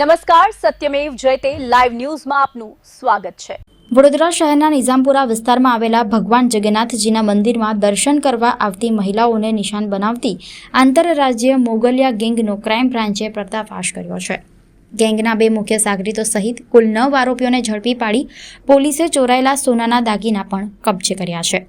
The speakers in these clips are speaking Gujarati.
નમસ્કાર, સત્યમેવ જયતે લાઈવ ન્યૂઝમાં આપનું સ્વાગત છે। વડોદરા શહેરના નિઝામપુરા વિસ્તારમાં આવેલા ભગવાન જગન્નાથજીના મંદિરમાં દર્શન કરવા આવતી મહિલાઓને નિશાન બનાવતી આંતરરાજ્ય મોગલિયા ગેંગનો ક્રાઇમ બ્રાન્ચે પર્દાફાશ કર્યો છે। ગેંગના 2 મુખ્ય સાગરીતો સહિત કુલ 9 આરોપીઓને ઝડપી પાડી પોલીસે ચોરાયેલા સોનાના દાગીના પણ કબજે કર્યા છે।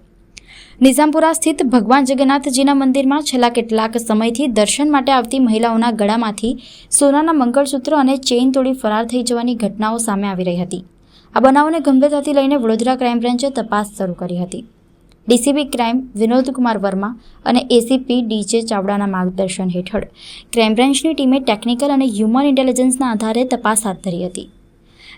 નિઝામપુરા સ્થિત ભગવાન જગન્નાથજીના મંદિરમાં છેલ્લા કેટલાક સમયથી દર્શન માટે આવતી મહિલાઓના ગળામાંથી સોનાના મંગળસૂત્ર અને ચેઇન તોડી ફરાર થઈ જવાની ઘટનાઓ સામે આવી રહી હતી। આ બનાવને ગંભીરતાથી લઈને વડોદરા ક્રાઇમ બ્રાન્ચે તપાસ શરૂ કરી હતી। ડીસીપી ક્રાઇમ વિનોદકુમાર વર્મા અને એસીપી ડીજે ચાવડાના માર્ગદર્શન હેઠળ ક્રાઇમ બ્રાન્ચની ટીમે ટેકનિકલ અને હ્યુમન ઇન્ટેલિજન્સના આધારે તપાસ હાથ ધરી હતી।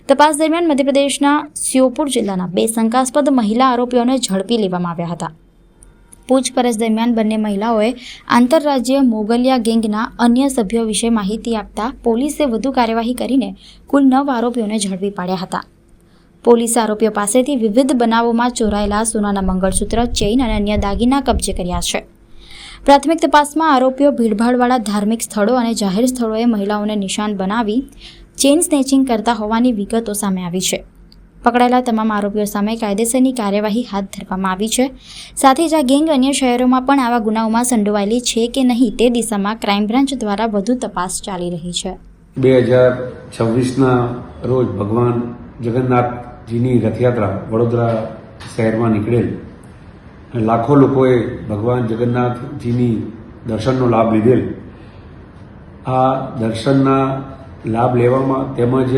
તપાસ દરમિયાન મધ્યપ્રદેશના શ્યોપુર જિલ્લાના 2 શંકાસ્પદ મહિલા આરોપીઓને ઝડપી લેવામાં આવ્યા હતા। પૂછપરછ દરમિયાન બંને મહિલાઓએ આંતરરાજ્ય મોગલિયા ગેંગના અન્ય સભ્યો વિશે માહિતી આપતા પોલીસે વધુ કાર્યવાહી કરીને કુલ 9 આરોપીઓને ઝડપી પાડ્યા હતા। પોલીસે આરોપીઓ પાસેથી વિવિધ બનાવોમાં ચોરાયેલા સોનાના મંગળસૂત્ર, ચેઇન અને અન્ય દાગીના કબજે કર્યા છે। પ્રાથમિક તપાસમાં આરોપીઓ ભીડભાડવાળા ધાર્મિક સ્થળો અને જાહેર સ્થળોએ મહિલાઓને નિશાન બનાવી ચેઇન સ્નેચિંગ કરતા હોવાની વિગતો સામે આવી છે। પકડાયેલા તમામ આરોપીઓ સામે કાયદેસરની કાર્યવાહી હાથ ધરવામાં આવી છે। સાથે જ આ ગેંગ અન્ય શહેરોમાં પણ આવા ગુનાઓમાં સંડોવાયેલી છે કે નહીં તે દિશામાં ક્રાઇમ બ્રાન્ચ દ્વારા વધુ તપાસ ચાલી રહી છે। 2026ના રોજ ભગવાન જગન્નાથજીની રથયાત્રા વડોદરા શહેરમાં નીકળેલ અને લાખો લોકોએ ભગવાન જગન્નાથજીની દર્શનનો લાભ લીધેલ। આ દર્શનના લાભ લેવામાં તેમજ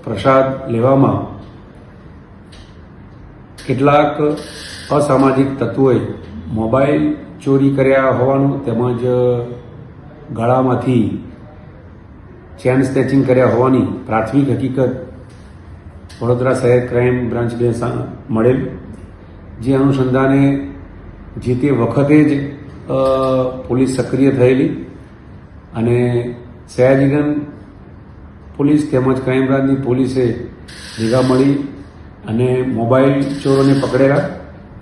પ્રસાદ લેવામાં કેટલાક અસામાજિક તત્વોએ મોબાઈલ ચોરી કર્યા હોવાનું તેમજ ગળામાંથી ચેન સ્નેચિંગ કર્યા હોવાની પ્રાથમિક હકીકત વડોદરા શહેર ક્રાઇમ બ્રાન્ચને મળેલ, જે અનુસંધાને જે તે વખતે જ પોલીસ સક્રિય થયેલી અને સયાજીગંજ પોલીસ તેમજ ક્રાઇમ બ્રાન્ચની પોલીસે ભેગા મળી અને મોબાઈલ ચોરોને પકડેલા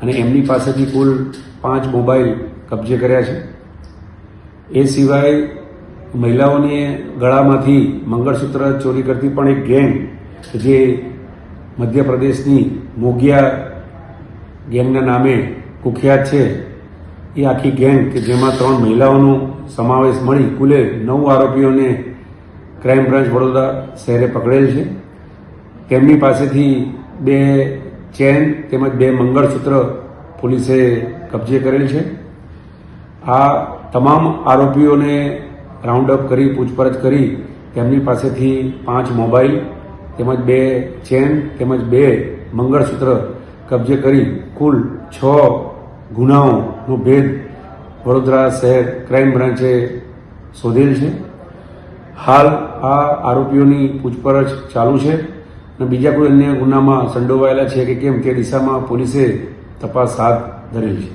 અને એમની પાસેથી કુલ 5 મોબાઈલ કબજે કર્યા છે। એ સિવાય મહિલાઓને ગળામાંથી મંગળસૂત્ર ચોરી કરતી પણ એક ગેંગ જે મધ્યપ્રદેશની મોગિયા ગેંગના નામે કુખ્યાત છે, એ આખી ગેંગ કે જેમાં 3 મહિલાઓનો સમાવેશ મળી કુલે 9 આરોપીઓને ક્રાઇમ બ્રાન્ચ વડોદરા શહેરે પકડેલ છે। તેમની પાસેથી 2 ચેન તેમજ 2 મંગળસૂત્ર પોલીસે કબજે કરેલ છે। આ તમામ આરોપીઓને રાઉન્ડ અપ કરી પૂછપરછ કરી તેમની પાસેથી 5 મોબાઈલ તેમજ 2 ચેન તેમજ 2 મંગળસૂત્ર કબજે કરી કુલ 6 ગુનાઓનો ભેદ વડોદરા શહેર ક્રાઇમ બ્રાન્ચે શોધેલ છે। હાલ આ આરોપીઓની પૂછપરછ ચાલુ છે અને બીજા કોઈ અન્ય ગુનામાં સંડોવાયેલા છે કે કેમ તે દિશામાં પોલીસે તપાસ હાથ ધરેલ છે।